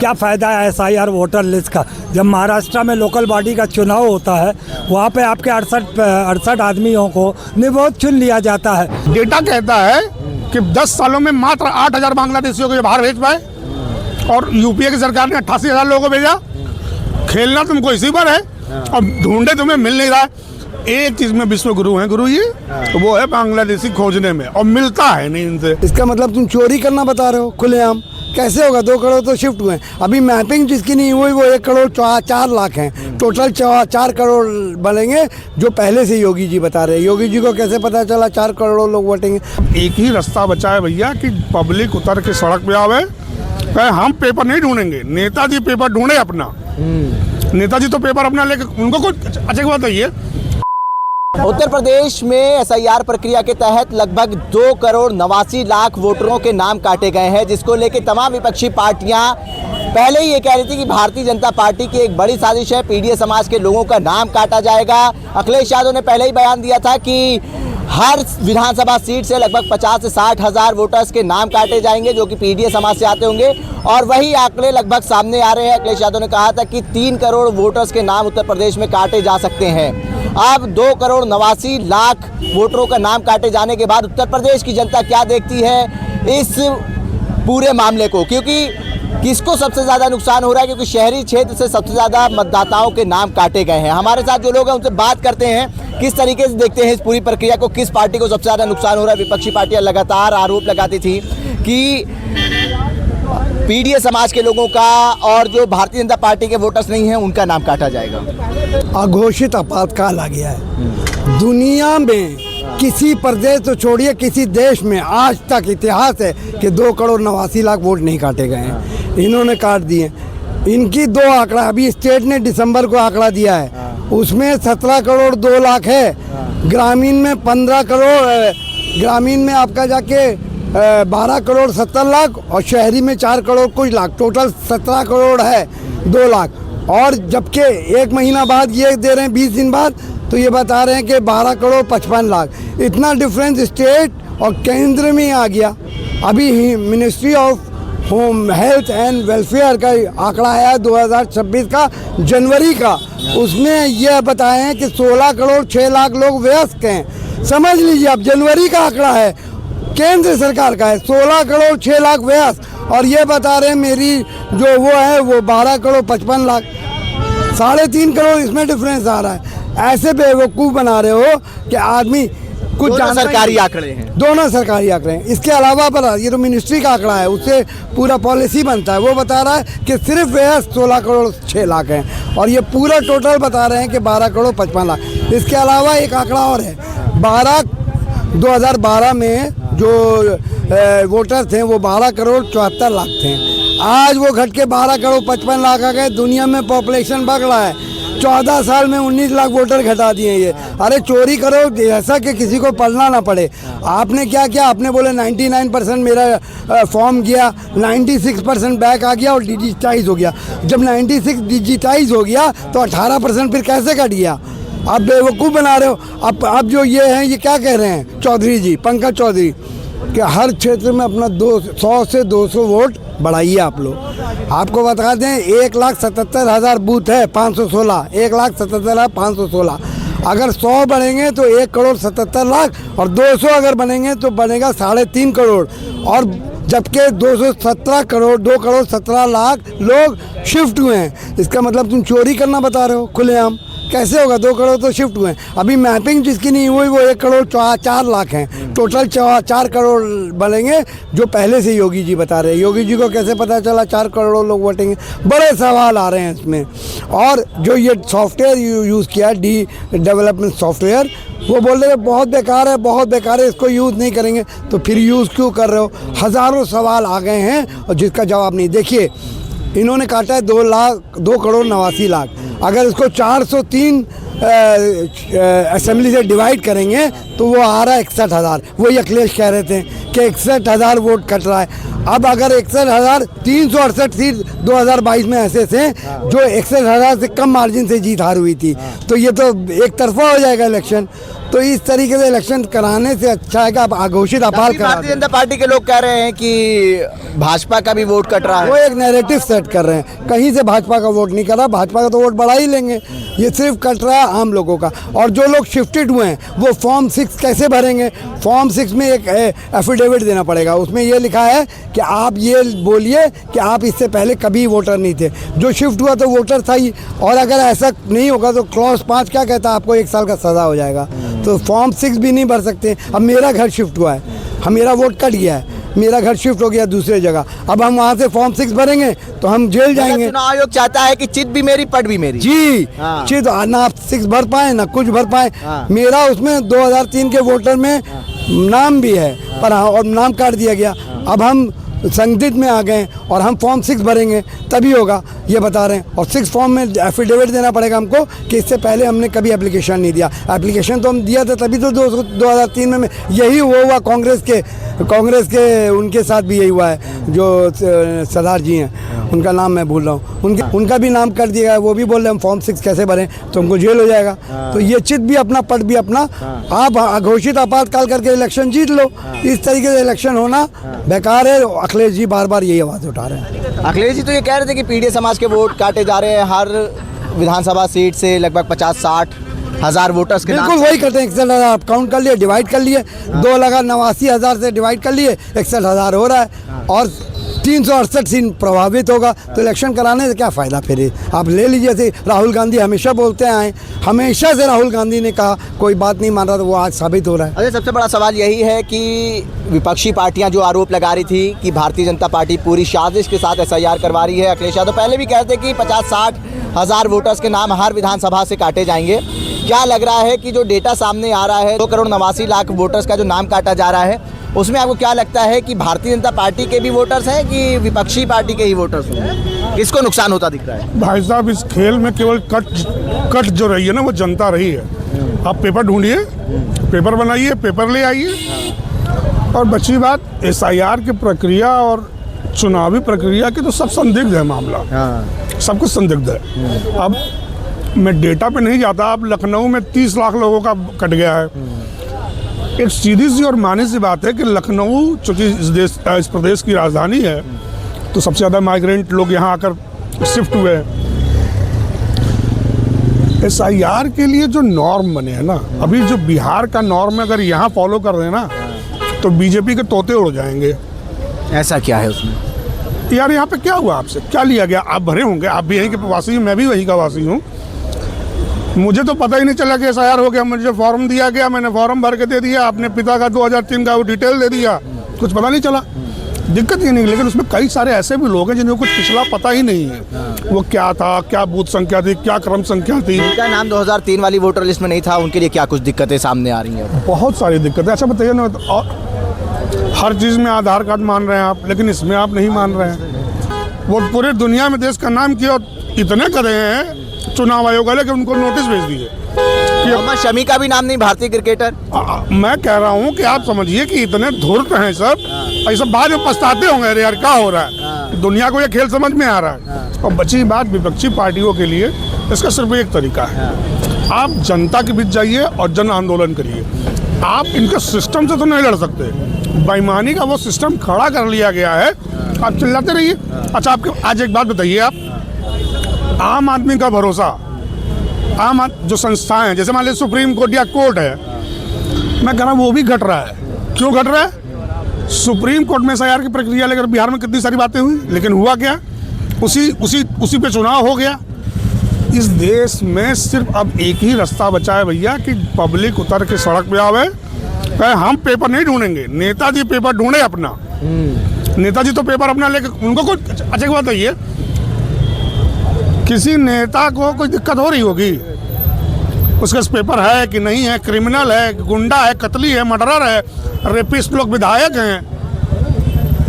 क्या फ़ायदा है SIR वोटर लिस्ट का, जब महाराष्ट्र में लोकल बॉडी का चुनाव होता है वहाँ पे आपके 68 आदमियों को निर्विरोध चुन लिया जाता है। डेटा कहता है कि 10 सालों में मात्र 8,000 बांग्लादेशियों को बाहर भेज पाए और यूपीए की सरकार ने 88,000 लोगों को भेजा। खेलना तुमको इसी पर है और ढूंढे तुम्हें मिल नहीं रहा है। एक चीज में विश्व गुरु हैं गुरु जी, तो वो है बांग्लादेशी खोजने में, और मिलता है नहीं इनसे। इसका मतलब तुम चोरी करना बता रहे हो खुलेआम? कैसे होगा? 2 करोड़ तो शिफ्ट हुए, अभी मैपिंग जिसकी नहीं हुई वो 1 करोड़ 4 लाख हैं। टोटल 4 करोड़ बनेंगे जो पहले से योगी जी बता रहे हैं। योगी जी को कैसे पता चला 4 करोड़ लोग वोटेंगे? एक ही रास्ता बचा है भैया कि पब्लिक उतर के सड़क पे आवे, कहे हम पेपर नहीं ढूंढेंगे, नेताजी पेपर ढूंढे अपना। नेताजी तो पेपर अपना लेके, उनको कुछ अच्छी बात है। उत्तर प्रदेश में SIR प्रक्रिया के तहत लगभग 2 करोड़ 89 लाख वोटरों के नाम काटे गए हैं, जिसको लेकर तमाम विपक्षी पार्टियां पहले ही ये कह रही थी कि भारतीय जनता पार्टी की एक बड़ी साजिश है, पीडीए समाज के लोगों का नाम काटा जाएगा। अखिलेश यादव ने पहले ही बयान दिया था कि हर विधानसभा सीट से लगभग 50 से 60 हज़ार वोटर्स के नाम काटे जाएंगे जो कि पीडीए समाज से आते होंगे, और वही आंकड़े लगभग सामने आ रहे हैं। अखिलेश यादव ने कहा था कि 3 करोड़ वोटर्स के नाम उत्तर प्रदेश में काटे जा सकते हैं। अब 2 करोड़ 89 लाख वोटरों का नाम काटे जाने के बाद उत्तर प्रदेश की जनता क्या देखती है इस पूरे मामले को, क्योंकि किसको सबसे ज़्यादा नुकसान हो रहा है, क्योंकि शहरी क्षेत्र से सबसे ज़्यादा मतदाताओं के नाम काटे गए हैं। हमारे साथ जो लोग हैं उनसे बात करते हैं, किस तरीके से देखते हैं इस पूरी प्रक्रिया को, किस पार्टी को सबसे ज़्यादा नुकसान हो रहा है। विपक्षी पार्टियां लगातार आरोप लगाती थी कि पीडीए समाज के लोगों का और जो भारतीय जनता पार्टी के वोटर्स नहीं हैं उनका नाम काटा जाएगा। अघोषित आपातकाल आ गया है दुनिया में। किसी प्रदेश तो छोड़िए, किसी देश में आज तक इतिहास है कि 2 करोड़ 89 लाख वोट नहीं काटे गए हैं। इन्होंने काट दिए। इनकी 2 आंकड़ा अभी स्टेट ने दिसंबर को आंकड़ा दिया है, उसमें 17 करोड़ 2 लाख है। ग्रामीण में 15 करोड़, ग्रामीण में आपका जाके 12 करोड़ 70 लाख और शहरी में 4 करोड़ कुछ लाख, टोटल 17 करोड़ है 2 लाख। और जबकि 1 महीना बाद ये दे रहे हैं, 20 दिन बाद तो ये बता रहे हैं कि 12 करोड़ 55 लाख। इतना डिफरेंस स्टेट और केंद्र में आ गया। अभी ही ministry of home health and welfare का आंकड़ा आया 2026 का जनवरी का, उसमें यह बताए हैं कि 16 करोड़ 6 लाख लोग वयस्क हैं। समझ लीजिए, अब जनवरी का आंकड़ा है, केंद्र सरकार का है 16 करोड़ 6 लाख वयस्क, और ये बता रहे हैं मेरी जो वो है वो 12 करोड़ 55 लाख। 3.5 करोड़ इसमें डिफरेंस आ रहा है। ऐसे बेवकूफ़ बना रहे हो कि आदमी कुछ दोनों सरकारी आंकड़े हैं, दोनों सरकारी आंकड़े हैं। इसके अलावा पर ये तो मिनिस्ट्री का आंकड़ा है, उससे पूरा पॉलिसी बनता है। वो बता रहा है कि सिर्फ वयस्क 16 करोड़ 6 लाख हैं, और ये पूरा टोटल बता रहे हैं कि 12 करोड़ 55 लाख। इसके अलावा एक आंकड़ा और है, 2012 में जो वोटर थे वो 12 करोड़ 74 लाख थे। आज वो घट के 12 करोड़ 55 लाख आ गए। दुनिया में पॉपुलेशन बढ़ रहा है, 14 साल में 19 लाख वोटर घटा दिए ये। अरे चोरी करो जैसा कि किसी को पढ़ना ना पड़े। आपने क्या किया? आपने बोले 99% मेरा फॉर्म गया, 96% बैक आ गया और डिजिटाइज हो गया। जब 96 डिजिटाइज हो गया तो 18% फिर कैसे कट गया? आप बेवकूफ़ बना रहे हो। अब जो ये हैं ये क्या कह रहे हैं चौधरी जी, पंकज चौधरी, कि हर क्षेत्र में अपना 100 से 200 वोट बढ़ाइए आप लोग। आपको बता दें 1,77,000 बूथ है, 516, 1,77,516। अगर 100 बढ़ेंगे तो 1 करोड़ 77 लाख, और 200 अगर बनेंगे तो बनेगा 3.5 करोड़, और जबकि 217 करोड़ 2 करोड़ 17 लाख लोग शिफ्ट हुए हैं। इसका मतलब तुम चोरी करना बता रहे हो खुलेआम? कैसे होगा? 2 करोड़ तो शिफ्ट हुए, अभी मैपिंग जिसकी नहीं हुई वो 1 करोड़ 4 लाख हैं। टोटल 4 करोड़ बनेंगे जो पहले से योगी जी बता रहे हैं। योगी जी को कैसे पता चला 4 करोड़ लोग वोटेंगे? बड़े सवाल आ रहे हैं इसमें। और जो ये सॉफ्टवेयर यूज़ किया है, डी डेवलपमेंट सॉफ्टवेयर, वो बोल रहे हैं बहुत बेकार है, बहुत बेकार है, इसको यूज़ नहीं करेंगे। तो फिर यूज़ क्यों कर रहे हो? हज़ारों सवाल आ गए हैं और जिसका जवाब नहीं। देखिए, इन्होंने काटा है 2 करोड़ 89 लाख। अगर इसको 403 असेंबली से डिवाइड करेंगे तो वो आ रहा है 61,000। वही अखिलेश कह रहे थे कि 61,000 वोट कट रहा है। अब अगर 61,368 सीट 2022 में ऐसे थे जो 61,000 से कम मार्जिन से जीत हार हुई थी, तो ये तो एक तरफा हो जाएगा इलेक्शन। तो इस तरीके से इलेक्शन कराने से अच्छा है कि आप अघोषित अपार करा भारतीय जनता पार्टी के लोग कह रहे हैं कि भाजपा का भी वोट कट रहा वो है। एक नैरेटिव सेट कर रहे हैं, कहीं से भाजपा का वोट नहीं कर रहा, भाजपा का तो वोट बढ़ा ही लेंगे, ये सिर्फ कट रहा है आम लोगों का। और जो लोग शिफ्टेड हुए हैं वो फॉर्म 6 कैसे भरेंगे? फॉर्म 6 में एक एफिडेविट देना पड़ेगा, उसमें ये लिखा है कि आप ये बोलिए कि आप इससे पहले कभी वोटर नहीं थे। जो शिफ्ट हुआ तो वोटर था ही, और अगर ऐसा नहीं होगा तो क्लॉज 5 क्या कहता है, आपको 1 साल का सज़ा हो जाएगा। तो फॉर्म 6 भी नहीं भर सकते। अब मेरा घर शिफ्ट हुआ है, मेरा वोट कट गया है, मेरा घर शिफ्ट हो गया दूसरे जगह, अब हम वहाँ से फॉर्म 6 भरेंगे तो हम जेल जाएंगे। चुनाव आयोग चाहता है कि चिट भी मेरी पट भी मेरी। जी हाँ। चित ना आप 6 भर पाए ना कुछ भर पाए। हाँ। मेरा उसमें 2003 के वोटर में नाम भी है, पर और नाम काट दिया गया। अब हम संदिग्ध में आ गए और हम फॉर्म 6 भरेंगे तभी होगा, ये बता रहे हैं। और 6 फॉर्म में एफिडेविट देना पड़ेगा हमको कि इससे पहले हमने कभी एप्लीकेशन नहीं दिया। एप्लीकेशन तो हम दिया था तभी तो 2003 में यही हुआ। कांग्रेस के उनके साथ भी यही हुआ है, जो सरदार जी हैं, उनका नाम मैं भूल रहा हूँ, उनका भी नाम कर दिया है। वो भी बोल रहे हम फॉर्म 6 कैसे भरें, तो हमको जेल हो जाएगा। तो ये चित भी अपना पट भी अपना। आप अघोषित आपातकाल करके इलेक्शन जीत लो, इस तरीके से इलेक्शन होना बेकार है। अखिलेश जी बार बार यही आवाज़ उठा रहे हैं। अखिलेश जी तो ये कह रहे थे कि पीडीए समाज के वोट काटे जा रहे हैं, हर विधानसभा सीट से लगभग 50-60 हज़ार वोटर्स के बिल्कुल वही करते हैं। 61,000 आप काउंट कर लिए, डिवाइड कर लिए, 2,89,000 से डिवाइड कर लिए, 61,000 हो रहा है और 368 सीट प्रभावित होगा। तो इलेक्शन कराने से क्या फ़ायदा? फिर आप ले लीजिए। जैसे राहुल गांधी हमेशा बोलते आए, हमेशा से राहुल गांधी ने कहा कोई बात नहीं मान रहा, तो वो आज साबित हो रहा है। अच्छा, सबसे बड़ा सवाल यही है कि विपक्षी पार्टियां जो आरोप लगा रही थी कि भारतीय जनता पार्टी पूरी साजिश के साथ SIR करवा रही है। अखिलेश यादव पहले भी कहते कि 50-60 हज़ार वोटर्स के नाम हर विधानसभा से काटे जाएंगे। क्या लग रहा है कि जो डेटा सामने आ रहा है, 2,89,00,000 वोटर्स का जो नाम काटा जा रहा है, उसमें आपको क्या लगता है कि भारतीय जनता पार्टी के भी वोटर्स हैं कि विपक्षी पार्टी के ही वोटर्स हैं? किसको नुकसान होता दिख रहा है? भाई साहब, इस खेल में केवल कट जो रही है ना, वो जनता रही है। आप पेपर ढूंढिए, पेपर बनाइए, पेपर ले आइए, और बची बात SIR की प्रक्रिया और चुनावी प्रक्रिया की, तो सब संदिग्ध है मामला। सब कुछ संदिग्ध है। अब मैं डेटा पे नहीं जाता। अब लखनऊ में 30 लाख लोगों का कट गया है। एक सीधी सी और मानी सी बात है कि लखनऊ चूँकि इस प्रदेश की राजधानी है, तो सबसे ज़्यादा माइग्रेंट लोग यहाँ आकर शिफ्ट हुए हैं। SIR के लिए जो नॉर्म बने हैं ना, अभी जो बिहार का नॉर्म अगर यहाँ फॉलो कर रहे हैं ना, तो बीजेपी के तोते उड़ जाएंगे। ऐसा क्या है उसमें? यार यहाँ पे क्या हुआ? आपसे क्या लिया गया? आप भरे होंगे, आप भी यहीं के वासी, मैं भी वहीं का वासी हूँ। मुझे तो पता ही नहीं चला कि SIR हो गया। मुझे फॉर्म दिया गया, मैंने फॉर्म भर के दे दिया, अपने पिता का 2003 का वो डिटेल दे दिया, कुछ पता नहीं चला। दिक्कत ये नहीं, लेकिन उसमें कई सारे ऐसे भी लोग हैं जिनको कुछ पिछला पता ही नहीं है। वो क्या था, क्या बूथ संख्या थी, क्या क्रम संख्या थी। उनका नाम 2003 वाली वोटर लिस्ट में नहीं था, उनके लिए क्या कुछ दिक्कतें सामने आ रही हैं? बहुत सारी दिक्कतें। अच्छा बताइए ना, और हर चीज़ में आधार कार्ड मान रहे हैं आप, लेकिन इसमें आप नहीं मान रहे हैं। वो पूरे दुनिया में देश का नाम किया, इतने करे हैं चुनाव आयोग वाले कि उनको नोटिस भेज दिए। मोहम्मद शमी का भी नाम नहीं, भारतीय क्रिकेटर। मैं कह रहा हूँ कि आप समझिए कि इतने धूर्त हैं सब, ऐसा बाद में पछताते होंगे, अरे यार क्या हो रहा है। दुनिया को ये खेल समझ में आ रहा है। और बची बात विपक्षी पार्टियों के लिए, इसका सिर्फ एक तरीका है, आप जनता के बीच जाइए और जन आंदोलन करिए। आप इनके सिस्टम से तो नहीं लड़ सकते। बेईमानी का वो सिस्टम खड़ा कर लिया गया है, आप चिल्लाते रहिए। अच्छा, आपके आज एक बात बताइए, आप आम आदमी का भरोसा, जो संस्थाएं हैं, जैसे मान लीजिए सुप्रीम कोर्ट या कोर्ट है, मैं कह रहा हूँ वो भी घट रहा है। क्यों घट रहा है? सुप्रीम कोर्ट में SIR की प्रक्रिया लेकर बिहार में कितनी सारी बातें हुई, लेकिन हुआ क्या? उसी पे चुनाव हो गया। इस देश में सिर्फ अब एक ही रास्ता बचा है भैया, कि पब्लिक उतर के सड़क पे आवे, कहे हम पेपर नहीं ढूंढेंगे, नेताजी पेपर ढूंढे अपना। नेताजी तो पेपर अपना लेकर, उनको कुछ अच्छा बात है, ये किसी नेता को कोई दिक्कत हो रही होगी, उसके पेपर है कि नहीं है, क्रिमिनल है, गुंडा है, कतली है, मर्डरर है, रेपिस्ट लोग विधायक हैं,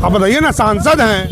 अब बताइए ना, सांसद हैं,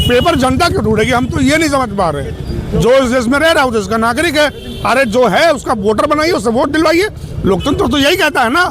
पेपर जनता क्यों ढूंढेगी? हम तो ये नहीं समझ पा रहे। जो इस देश में रह रहा है वो देश का नागरिक है, अरे जो है उसका वोटर बनाइए, उससे वोट दिलवाइए। लोकतंत्र तो यही कहता है ना।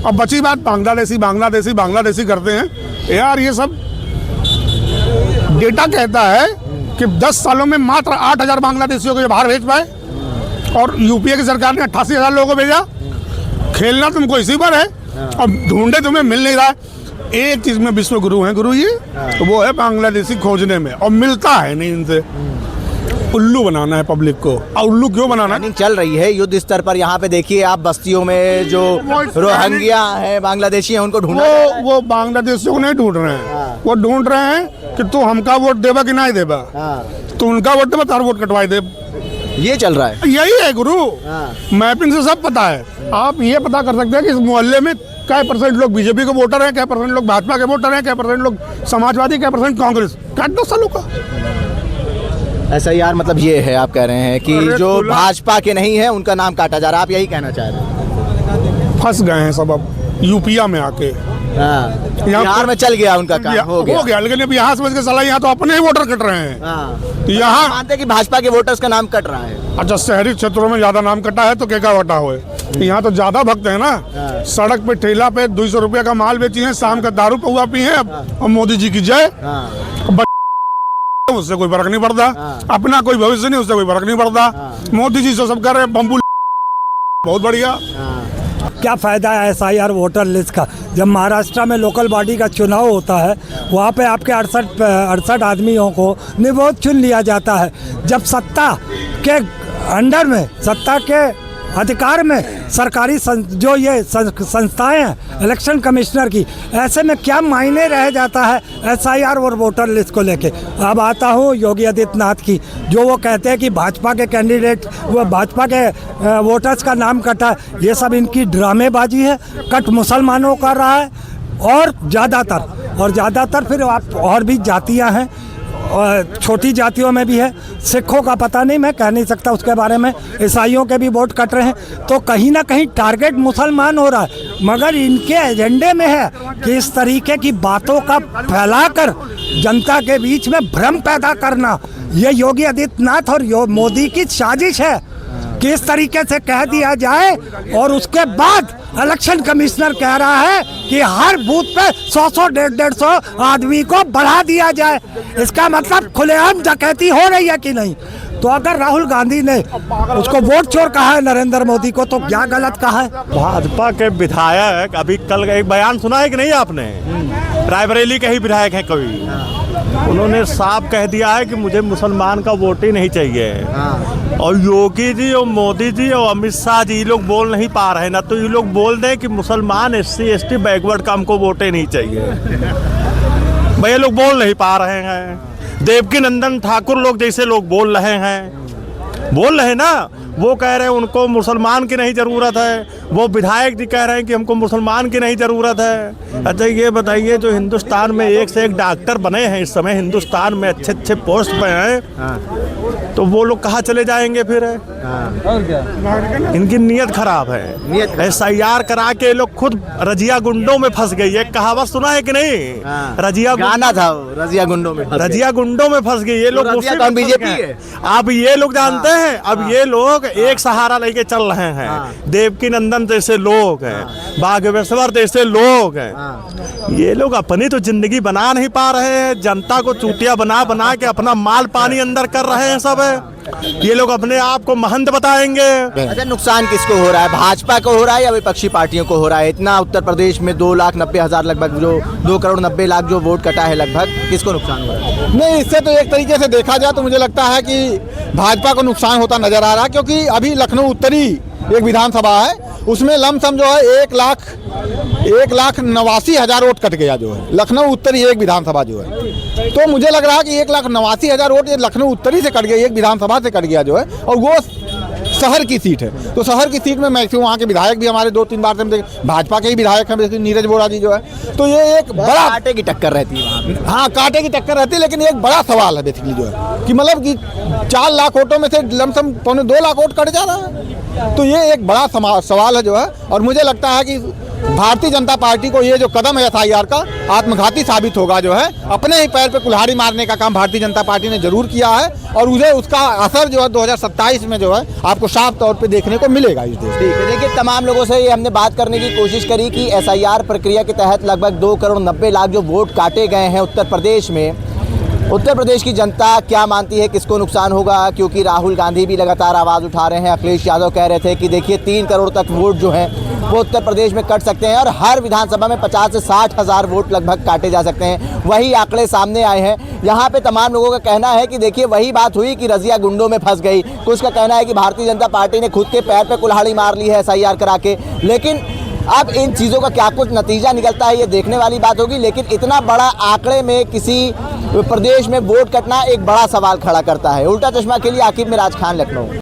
अब बची बात बांग्लादेशी करते हैं यार, ये सब डेटा कहता है कि 10 सालों में मात्र 8,000 बांग्लादेशियों को ये बाहर भेज पाए और यूपीए की सरकार ने 88,000 लोगों को भेजा। खेलना तुमको इसी पर है और ढूंढे तुम्हें मिल नहीं रहा है। एक चीज में विश्व गुरु हैं गुरु ये, तो वो है बांग्लादेशी खोजने में, और मिलता है नहीं इनसे। उल्लू बनाना है पब्लिक को। और उल्लू क्यों बनाना है? प्लानिंग चल रही है युद्ध स्तर पर। यहाँ पे देखिए आप बस्तियों में जो रोहिंग्या हैं, बांग्लादेशी हैं, उनको ढूंढा जा रहा है। वो बांग्लादेशियों को नहीं ढूंढ रहे हैं, वो ढूंढ रहे हैं कि तू हमका वोट देगा कि नहीं देगा। तू उनका वोट देगा, तार वोट कटवाई दे। ये चल रहा है, यही है गुरु। मैपिंग से सब पता है। आप ये पता कर सकते हैं कि इस मोहल्ले में क्या % लोग बीजेपी के वोटर हैं, क्या % लोग भाजपा के वोटर हैं, क्या % लोग समाजवादी, क्या % कांग्रेस। काट दो सालों का। SIR मतलब ये है, आप कह रहे हैं कि जो भाजपा के नहीं है उनका नाम काटा जा रहा है, आप यही कहना चाह रहे हैं? फंस गए हैं सब अब यूपिया में आके। बिहार में चल गया उनका काम, हो गया। लेकिन अब यहाँ समझ के साला यहाँ तो अपने ही वोटर कट रहे हैं। यहाँ मानते हैं कि भाजपा के वोटर्स का नाम कट रहा है। अच्छा, शहरी क्षेत्रों में ज्यादा नाम कटा है तो क्या वटा हुए। यहाँ तो ज्यादा भक्त है ना। सड़क पे ठेला पे 200 रुपया का माल बेची है, शाम का दारू पौवा पी है। अब मोदी जी की जय। उससे कोई फर्क नहीं पड़ता। अपना कोई भविष्य नहीं, उससे कोई फर्क नहीं पड़ता। मोदी जी से सब कर रहे बम्बू। बहुत बढ़िया। क्या फ़ायदा है SIR वोटर लिस्ट का, जब महाराष्ट्र में लोकल बॉडी का चुनाव होता है वहाँ पे आपके 68 आदमियों को निर्विरोध चुन लिया जाता है। जब सत्ता के अंडर में, सत्ता के अधिकार में सरकारी जो ये संस्थाएं हैं इलेक्शन कमिश्नर की, ऐसे में क्या मायने रह जाता है SIR और वोटर लिस्ट को लेके। अब आता हूँ योगी आदित्यनाथ की, जो वो कहते हैं कि भाजपा के कैंडिडेट, वो भाजपा के वोटर्स का नाम कटा है। ये सब इनकी ड्रामेबाजी है। कट मुसलमानों का रहा है और ज़्यादातर फिर आप और भी जातियाँ हैं, छोटी जातियों में भी है। सिखों का पता नहीं, मैं कह नहीं सकता उसके बारे में। ईसाइयों के भी वोट कट रहे हैं। तो कहीं ना कहीं टारगेट मुसलमान हो रहा है। मगर इनके एजेंडे में है कि इस तरीके की बातों का फैलाकर जनता के बीच में भ्रम पैदा करना, ये योगी आदित्यनाथ और मोदी की साजिश है कि इस तरीके से कह दिया जाए। और उसके बाद इलेक्शन कमिश्नर कह रहा है कि हर बूथ पे 100 150 आदमी को बढ़ा दिया जाए। इसका मतलब खुलेआम डकैती हो रही है कि नहीं। तो अगर राहुल गांधी ने उसको वोट चोर कहा है नरेंद्र मोदी को, तो क्या गलत कहा है? भाजपा के विधायक अभी कल एक बयान सुना है कि नहीं आपने? रायबरेली के ही विधायक हैं कवि, उन्होंने साफ कह दिया है कि मुझे मुसलमान का वोट ही नहीं चाहिए। और योगी जी और मोदी जी और अमित शाह जी ये लोग बोल नहीं पा रहे ना, तो ये लोग बोल दें कि मुसलमान SC ST बैकवर्ड का हमको वोटे नहीं चाहिए। भाई ये लोग बोल नहीं पा रहे हैं। देवकी नंदन ठाकुर लोग जैसे लोग बोल रहे हैं ना, वो कह रहे हैं उनको मुसलमान की नहीं ज़रूरत है। वो विधायक जी कह रहे हैं कि हमको मुसलमान की नहीं ज़रूरत है। अच्छा ये बताइए, जो हिंदुस्तान में एक से एक डॉक्टर बने हैं इस समय, हिंदुस्तान में अच्छे अच्छे पोस्ट पे हैं, तो वो लोग कहाँ चले जाएंगे फिर? इनकी नीयत खराब है। SIR करा के लोग खुद रजिया गुंडों में फंस गई है। कहावत सुना है कि नहीं? रजिया गाना था रजिया गुंडों में, रजिया गुंडों में फंस गई ये लोग। बीजेपी है। अब ये लोग जानते हैं, अब ये लोग एक सहारा लेके चल रहे हैं। देवकी नंदन जैसे लोग हैं, बागेश्वर जैसे लोग हैं। ये लोग अपनी तो जिंदगी बना नहीं पा रहे हैं, जनता को चूतिया बना के अपना माल पानी अंदर कर रहे हैं सब। ये लोग अपने आप को महंत बताएंगे। अच्छा, नुकसान किसको हो रहा है? भाजपा को हो रहा है या विपक्षी पार्टियों को हो रहा है? इतना उत्तर प्रदेश में 2,90,000 लगभग, जो 2,90,00,000 जो वोट कटा है लगभग, किसको नुकसान हो रहा है? नहीं, इससे तो एक तरीके से देखा जाए तो मुझे लगता है कि भाजपा को नुकसान होता नजर आ रहा है। क्योंकि अभी लखनऊ उत्तरी एक विधानसभा है, उसमें लमसम जो है 1,89,000 वोट कट गया जो है। लखनऊ उत्तरी एक विधानसभा जो है, तो मुझे लग रहा है कि 1,89,000 वोट ये लखनऊ उत्तरी से कट गया, एक विधानसभा से कट गया जो है। और वो शहर की सीट है, तो शहर की सीट में मैक्सिमम वहाँ के विधायक भी हमारे 2-3 बार से भाजपा के ही विधायक हैं, जैसे नीरज वोरा जी जो है। तो ये एक बड़ा कांटे की टक्कर रहती है वहाँ पे। हाँ, कांटे की टक्कर रहती है, लेकिन एक बड़ा सवाल है बेसिकली जो है कि मतलब कि 4 लाख वोटों में से लमसम 2.25 लाख वोट कट जा रहा है। तो ये एक बड़ा सवाल है जो है। और मुझे लगता है कि भारतीय जनता पार्टी को ये जो कदम है SIR का, आत्मघाती साबित होगा जो है। अपने ही पैर पे कुल्हाड़ी मारने का काम भारतीय जनता पार्टी ने जरूर किया है, और उसे उसका असर जो है 2027 में जो है आपको साफ तौर पे देखने को मिलेगा इस देश। ठीक है, देखिए तमाम लोगों से ये हमने बात करने की कोशिश करी कि SIR प्रक्रिया के तहत लगभग 2,90,00,000 जो वोट काटे गए हैं उत्तर प्रदेश में, उत्तर प्रदेश की जनता क्या मानती है, किसको नुकसान होगा? क्योंकि राहुल गांधी भी लगातार आवाज़ उठा रहे हैं। अखिलेश यादव कह रहे थे कि देखिए 3 करोड़ तक वोट जो हैं वो उत्तर प्रदेश में कट सकते हैं और हर विधानसभा में 50 से 60 हज़ार वोट लगभग काटे जा सकते हैं। वही आंकड़े सामने आए हैं। यहाँ पे तमाम लोगों का कहना है कि देखिए वही बात हुई कि रजिया गुंडों में फंस गई। कुछ का कहना है कि भारतीय जनता पार्टी ने खुद के पैर पे कुल्हाड़ी मार ली है SIR करा के। लेकिन अब इन चीज़ों का क्या कुछ नतीजा निकलता है ये देखने वाली बात होगी। लेकिन इतना बड़ा आंकड़े में किसी प्रदेश में वोट कटना एक बड़ा सवाल खड़ा करता है। उल्टा चश्मा के लिए आकिब मिराज खान, लखनऊ।